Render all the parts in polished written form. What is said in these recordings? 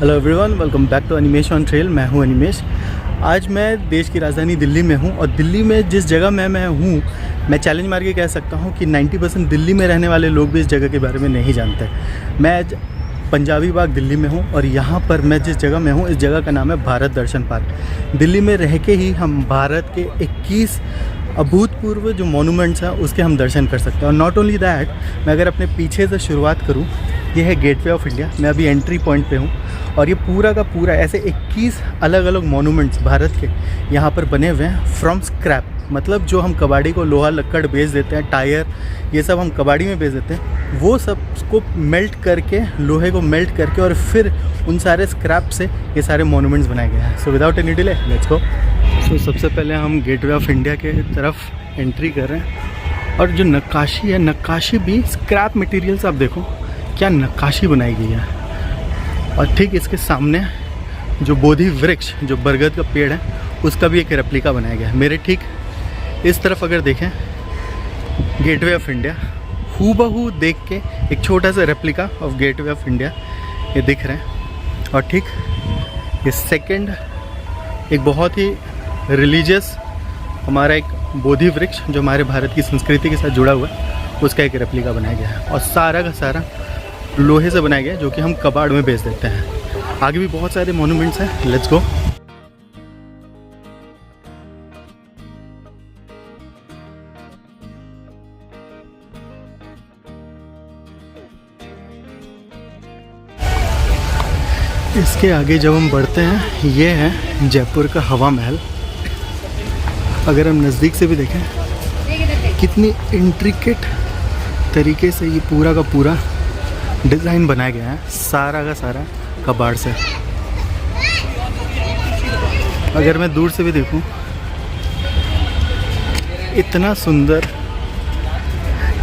Hello everyone, welcome back to Animesh on trail. मैं हूं अनिमेश। आज मैं देश की राजधानी दिल्ली में हूं और दिल्ली में जिस जगह मैं हूं, मैं चैलेंज मार के कह सकता हूं कि 90% दिल्ली में रहने वाले लोग भी इस जगह के बारे में नहीं जानते। मैं आज पंजाबी बाग दिल्ली में हूं और यहाँ पर मैं जिस जगह में हूं, इस जगह का नाम है भारत दर्शन पार्क। दिल्ली में रह के ही हम भारत के 21 अभूतपूर्व जो मॉन्यूमेंट्स हैं उसके हम दर्शन कर सकते हैं। और नॉट ओनली दैट, मैं अगर अपने पीछे से शुरुआत करूं, ये है गेटवे ऑफ इंडिया। मैं अभी एंट्री पॉइंट पे हूँ और ये पूरा का पूरा ऐसे 21 अलग अलग मॉन्यूमेंट्स भारत के यहाँ पर बने हुए हैं फ्रॉम स्क्रैप। मतलब जो हम कबाड़ी को लोहा लक्कड़ बेच देते हैं, टायर, ये सब हम कबाड़ी में बेच देते हैं, वो सब को मेल्ट करके, लोहे को मेल्ट करके और फिर उन सारे स्क्रैप से ये सारे मॉन्यूमेंट्स बनाए गए हैं। So without any delay let's go. तो सबसे पहले हम गेटवे ऑफ इंडिया के तरफ एंट्री कर रहे हैं और जो नक्काशी है, नक्काशी भी स्क्रैप मटेरियल से, आप देखो क्या नक्काशी बनाई गई है। और ठीक इसके सामने जो बोधि वृक्ष, जो बरगद का पेड़ है, उसका भी एक रेप्लिका बनाया गया है। मेरे ठीक इस तरफ अगर देखें, गेटवे ऑफ इंडिया हूबहू देख के एक छोटा सा replica of gateway of India ये दिख रहे हैं। और ठीक ये सेकंड एक बहुत ही रिलीजियस हमारा एक बोधि वृक्ष जो हमारे भारत की संस्कृति के साथ जुड़ा हुआ है, उसका एक रेप्लिका बनाया गया है। और सारा का सारा लोहे से बनाया गया है, जो कि हम कबाड़ में बेच देते हैं। आगे भी बहुत सारे मॉन्यूमेंट्स हैं, लेट्स गो। इसके आगे जब हम बढ़ते हैं, ये है जयपुर का हवा महल। अगर हम नज़दीक से भी देखें कितनी इंट्रिकेट तरीके से ये पूरा का पूरा डिज़ाइन बनाया गया है, सारा का सारा कबाड़ से। अगर मैं दूर से भी देखूं, इतना सुंदर,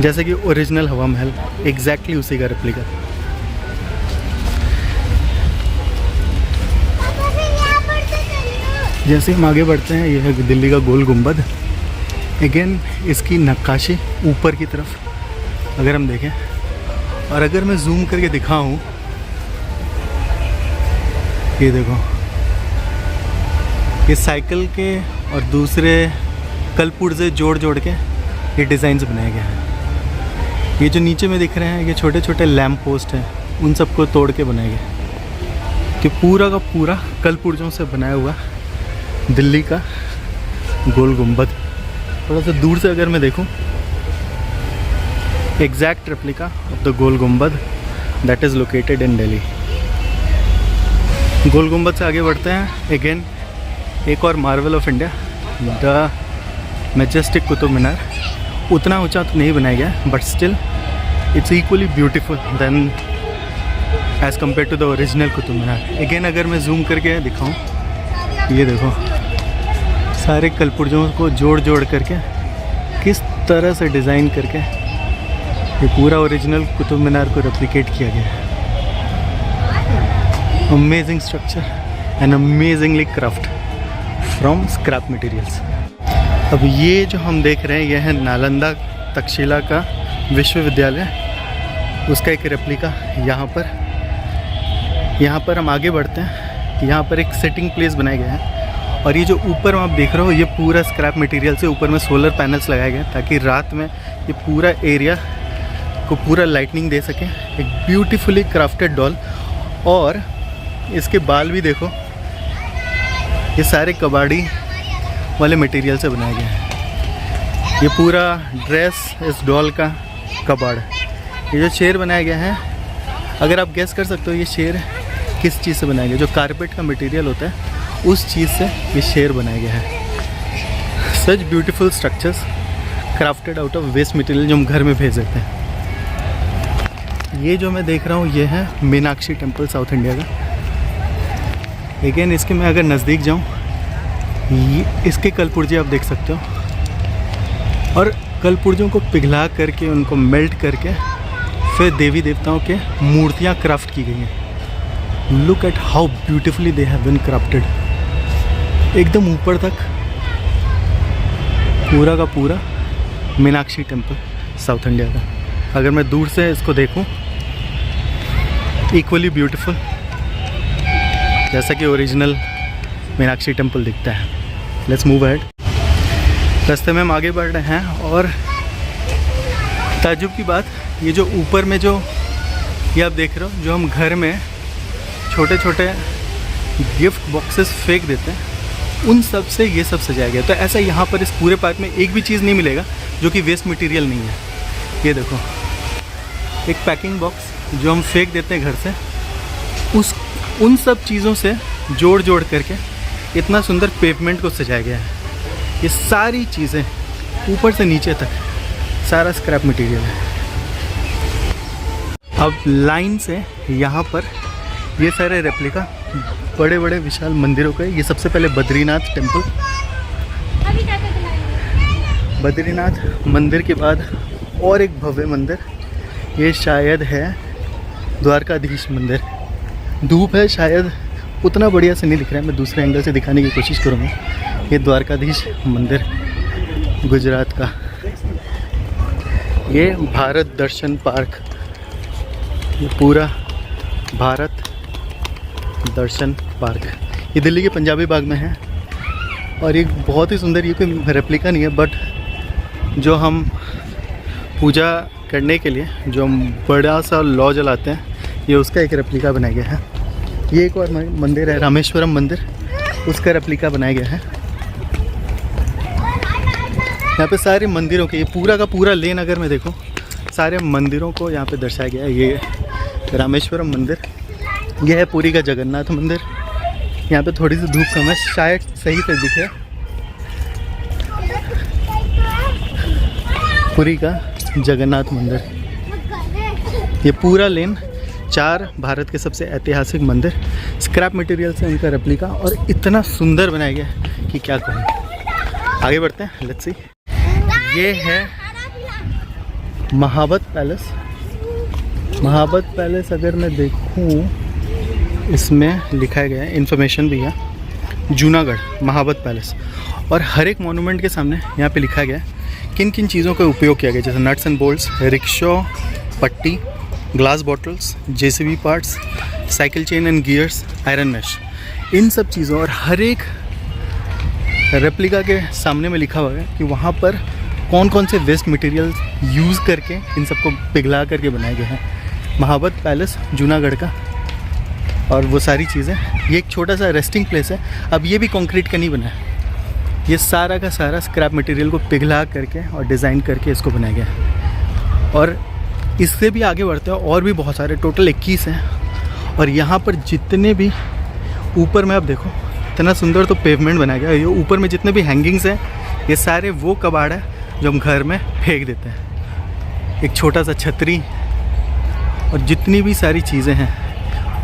जैसे कि ओरिजिनल हवा महल, एग्जैक्टली उसी का रेप्लिका। जैसे हम आगे बढ़ते हैं, यह है दिल्ली का गोल गुंबद। अगेन इसकी नक्काशी ऊपर की तरफ अगर हम देखें, और अगर मैं जूम करके दिखाऊं, ये देखो, ये साइकिल के और दूसरे कलपुर्जे जोड़ जोड़ के ये डिज़ाइंस बनाए गए हैं। ये जो नीचे में दिख रहे हैं, ये छोटे छोटे लैम्प पोस्ट हैं, उन सबको तोड़ के बनाए गए। कि पूरा का पूरा कलपुर्जों से बनाया हुआ दिल्ली का गोल गुंबद। थोड़ा सा दूर से अगर मैं देखूं, exact replica of the Gol Gumbaz that is located in Delhi. Gol Gumbaz से आगे बढ़ते हैं। अगेन एक और marvel of India, the majestic Qutub Minar. उतना ऊंचा तो नहीं बनाया गया, but still it's equally beautiful than as compare to the original Qutub Minar. Again अगर मैं जूम करके दिखाऊं, ये देखो सारे कलपुर्जों को जोड़ जोड़ करके किस तरह से डिज़ाइन करके ये पूरा ओरिजिनल कुतुब मीनार को रेप्लिकेट किया गया है। Amazing structure and amazingly craft from scrap materials. अब ये जो हम देख रहे हैं, यह है नालंदा तक्षशिला का विश्वविद्यालय, उसका एक रेप्लिका। यहाँ पर हम आगे बढ़ते हैं। यहाँ पर एक सिटिंग प्लेस बनाया गया है और ये जो ऊपर आप देख रहे हो, ये पूरा स्क्रैप मटेरियल से ऊपर में सोलर पैनल्स लगाए गए ताकि रात में ये पूरा एरिया को पूरा लाइटनिंग दे सके। एक ब्यूटीफुली क्राफ्टेड डॉल, और इसके बाल भी देखो, ये सारे कबाड़ी वाले मटेरियल से बनाया गया है। ये पूरा ड्रेस इस डॉल का कबाड़। ये जो शेर बनाया गया है, अगर आप गेस कर सकते हो ये शेर किस चीज़ से बनाया गया, जो कारपेट का मटेरियल होता है उस चीज़ से ये शेर बनाया गया है। Such beautiful structures crafted out of waste material जो हम घर में भेज देते हैं। ये जो मैं देख रहा हूँ, ये है मीनाक्षी टेम्पल साउथ इंडिया का। अगेन इसके मैं अगर नज़दीक जाऊँ, इसके कलपुर्जे आप देख सकते हो, और कलपुर्जों को पिघला करके, उनको मेल्ट करके फिर देवी देवताओं के मूर्तियाँ क्राफ्ट की गई हैं। Look at how beautifully they have been crafted. एकदम ऊपर तक पूरा का पूरा मीनाक्षी टेम्पल साउथ इंडिया का। अगर मैं दूर से इसको देखूं, इक्वली ब्यूटीफुल जैसा कि ओरिजिनल मीनाक्षी टेम्पल दिखता है। Let's move ahead. रास्ते में हम आगे बढ़ रहे हैं और ताज्जुब की बात, ये जो ऊपर में जो ये आप देख रहे हो, जो हम घर में छोटे छोटे गिफ्ट बॉक्सेस फेंक देते हैं, उन सब से ये सब सजाया गया। तो ऐसा यहाँ पर इस पूरे पार्क में एक भी चीज़ नहीं मिलेगा जो कि वेस्ट मटेरियल नहीं है। ये देखो, एक पैकिंग बॉक्स जो हम फेंक देते हैं घर से, उन सब चीज़ों से जोड़ जोड़ करके इतना सुंदर पेवमेंट को सजाया गया है। ये सारी चीज़ें ऊपर से नीचे तक सारा स्क्रैप मटेरियल है। अब लाइन से यहाँ पर ये सारे रेप्लिका बड़े बड़े विशाल मंदिरों का। ये सबसे पहले बद्रीनाथ टेम्पल, बद्रीनाथ मंदिर के बाद और एक भव्य मंदिर, ये शायद है द्वारकाधीश मंदिर। धूप है, शायद उतना बढ़िया से नहीं दिख रहा है, मैं दूसरे एंगल से दिखाने की कोशिश करूँगा। ये द्वारकाधीश मंदिर गुजरात का। ये भारत दर्शन पार्क, ये पूरा भारत दर्शन पार्क, ये दिल्ली के पंजाबी बाग में है। और एक बहुत ही सुंदर, ये कोई रेप्लिका नहीं है, बट जो हम पूजा करने के लिए जो हम बड़ा सा लौ जलाते हैं, ये उसका एक रेप्लिका बनाया गया है। ये एक और मंदिर है, रामेश्वरम मंदिर, उसका रेप्लिका बनाया गया है। यहाँ पे सारे मंदिरों के, ये पूरा का पूरा लेन अगर मैं देखूँ, सारे मंदिरों को यहाँ पे दर्शाया गया है। ये रामेश्वरम मंदिर, यह है पुरी का जगन्नाथ मंदिर। यहाँ पे थोड़ी सी धूप कम है, शायद सही से दिखे। पुरी का जगन्नाथ मंदिर, ये पूरा लेन 4 भारत के सबसे ऐतिहासिक मंदिर, स्क्रैप मटेरियल से उनका रेप्लिका, और इतना सुंदर बनाया गया है कि क्या कहूँ। आगे बढ़ते हैं, लेट्स सी। ये है महाबत पैलेस। महाबत पैलेस अगर मैं देखूं, इसमें लिखा गया है, इन्फॉर्मेशन भी है, जूनागढ़ महाबत पैलेस। और हर एक मॉन्यूमेंट के सामने यहाँ पे लिखा गया है किन किन चीज़ों का उपयोग किया गया, जैसे नट्स एंड बोल्ट्स, रिक्शो, पट्टी, glass bottles, JCB parts, cycle chain and gears, iron mesh, इन सब चीज़ों। और हर एक रेप्लिका के सामने में लिखा हुआ है कि वहाँ पर कौन कौन से वेस्ट मटेरियल यूज़ करके इन सबको पिघला करके बनाया गया है। महाबत पैलेस जूनागढ़ का, और वो सारी चीज़ें। ये एक छोटा सा रेस्टिंग प्लेस है। अब ये भी कंक्रीट का नहीं बना है, ये सारा का सारा स्क्रैप मटेरियल को पिघला करके और डिज़ाइन करके इसको बनाया गया है। और इससे भी आगे बढ़ते हैं, और भी बहुत सारे, टोटल 21 हैं। और यहाँ पर जितने भी ऊपर में आप देखो, इतना सुंदर तो पेवमेंट बनाया गया है। ये ऊपर में जितने भी हैंगिंग्स हैं, ये सारे वो कबाड़ है जो हम घर में फेंक देते हैं। एक छोटा सा छतरी और जितनी भी सारी चीज़ें हैं,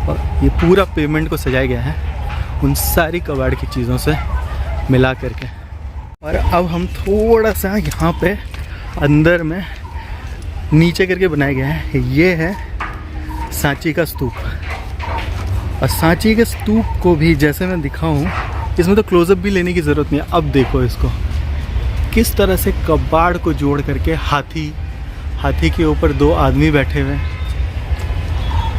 और ये पूरा पेवमेंट को सजाया गया है उन सारी कबाड़ की चीज़ों से मिला करके। और अब हम थोड़ा सा यहाँ पे अंदर में नीचे करके बनाया गया है। ये है सांची का स्तूप। और सांची के स्तूप को भी जैसे मैं दिखाऊं, इसमें तो क्लोजअप भी लेने की ज़रूरत नहीं है। अब देखो इसको, किस तरह से कबाड़ को जोड़ करके हाथी के ऊपर 2 आदमी बैठे हुए,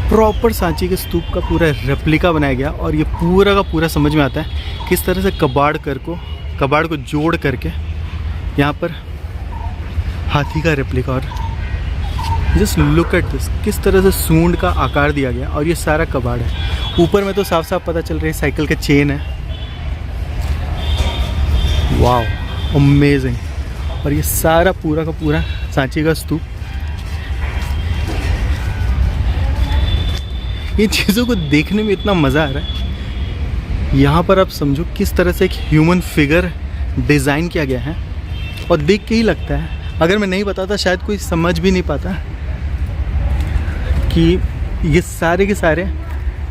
प्रॉपर सांची के स्तूप का पूरा रेप्लिका बनाया गया। और ये पूरा का पूरा समझ में आता है किस तरह से कबाड़ को जोड़ करके यहाँ पर हाथी का रेप्लिका। और जस्ट लुक एट दिस, किस तरह से सूंड का आकार दिया गया। और ये सारा कबाड़ है। ऊपर में तो साफ साफ पता चल रही है साइकिल का चेन है। Wow, amazing. और ये सारा पूरा का पूरा सांची का स्तूप। ये चीज़ों को देखने में इतना मज़ा आ रहा है। यहाँ पर आप समझो किस तरह से एक ह्यूमन फिगर डिज़ाइन किया गया है। और देख के ही लगता है, अगर मैं नहीं बताता शायद कोई समझ भी नहीं पाता कि ये सारे के सारे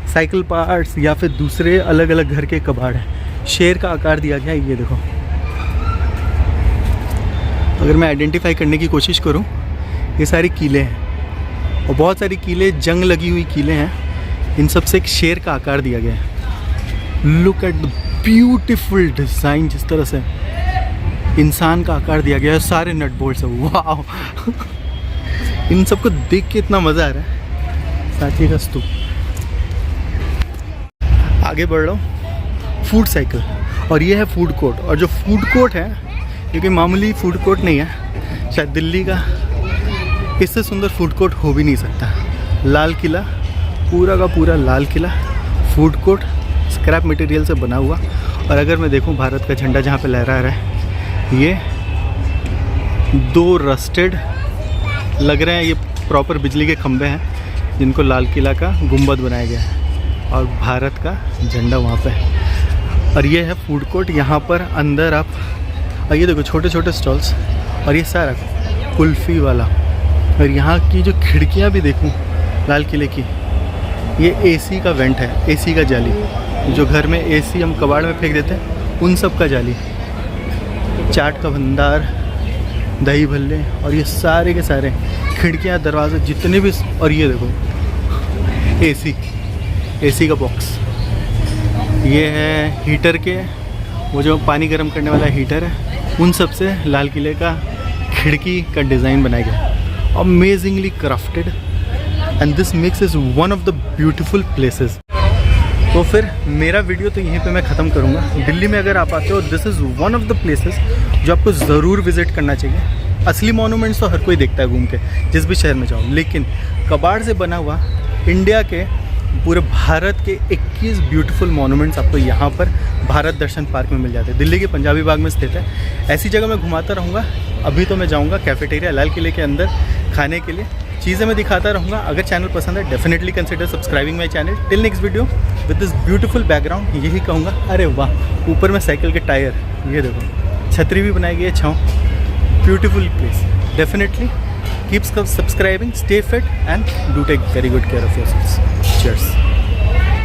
साइकिल पार्ट्स या फिर दूसरे अलग अलग घर के कबाड़ हैं। शेर का आकार दिया गया है, ये देखो। अगर मैं आइडेंटिफाई करने की कोशिश करूं, ये सारी कीले हैं और बहुत सारी कीले जंग लगी हुई कीले हैं। इन सब से एक शेर का आकार दिया गया है। Look at the beautiful design, जिस तरह से इंसान का आकार दिया गया है, सारे नट बोल्ट सब। वाह इन सबको देख के इतना मज़ा आ रहा है। सांची का स्तूप। आगे बढ़ रहा हूँ फूड साइकिल, और ये है फूड कोर्ट। और जो फूड कोर्ट है क्योंकि मामूली फूड कोर्ट नहीं है, शायद दिल्ली का इससे सुंदर फूड कोर्ट हो भी नहीं सकता। लाल किला, पूरा का पूरा Lal Qila, food court scrap material से बना हुआ। और अगर मैं देखूं भारत का झंडा जहाँ पे लहरा रहा है, ये 2 रस्टेड लग रहे हैं, ये प्रॉपर बिजली के खंभे हैं जिनको लाल किला का गुंबद बनाया गया है, और भारत का झंडा वहाँ पे है। और ये है फूड कोर्ट, यहाँ पर अंदर आप, और ये देखो छोटे छोटे स्टॉल्स, और ये सारा कुल्फ़ी वाला। और यहाँ की जो खिड़कियाँ भी देखूँ लाल किले की, ये एसी का वेंट है, एसी का जाली, जो घर में एसी हम कबाड़ में फेंक देते हैं उन सब का जाली। चाट का भंडार, दही भल्ले, और ये सारे के सारे खिड़कियाँ दरवाजे जितने भी, और ये देखो एसी का बॉक्स। ये है हीटर के, वो जो पानी गर्म करने वाला हीटर है, उन सब से लाल किले का खिड़की का डिज़ाइन बनाया गया, amazingly crafted, and this makes is one of the beautiful places. तो फिर मेरा वीडियो तो यहीं पे मैं ख़त्म करूँगा। दिल्ली में अगर आप आते हो, this is one of the places जो आपको ज़रूर विज़िट करना चाहिए। असली मॉन्यूमेंट्स तो हर कोई देखता है घूम के, जिस भी शहर में जाओ, लेकिन कबाड़ से बना हुआ इंडिया के, पूरे भारत के 21 ब्यूटीफुल मॉन्यूमेंट्स आपको यहाँ पर भारत दर्शन पार्क में मिल जाते हैं। दिल्ली के पंजाबी बाग में स्थित है। ऐसी जगह मैं घुमाता रहूँगा। अभी तो मैं जाऊँगा कैफेटेरिया लाल किले के अंदर खाने के लिए, चीज़ें मैं दिखाता रहूँगा। अगर चैनल पसंद है, definitely consider subscribing my channel. Till next video with this beautiful background, यही कहूँगा। अरे वाह, ऊपर में साइकिल के टायर, ये देखो छतरी भी बनाई गई है, छाँव, beautiful place. Definitely keep subscribing, stay fit, and do take very good care of yourselves. Cheers.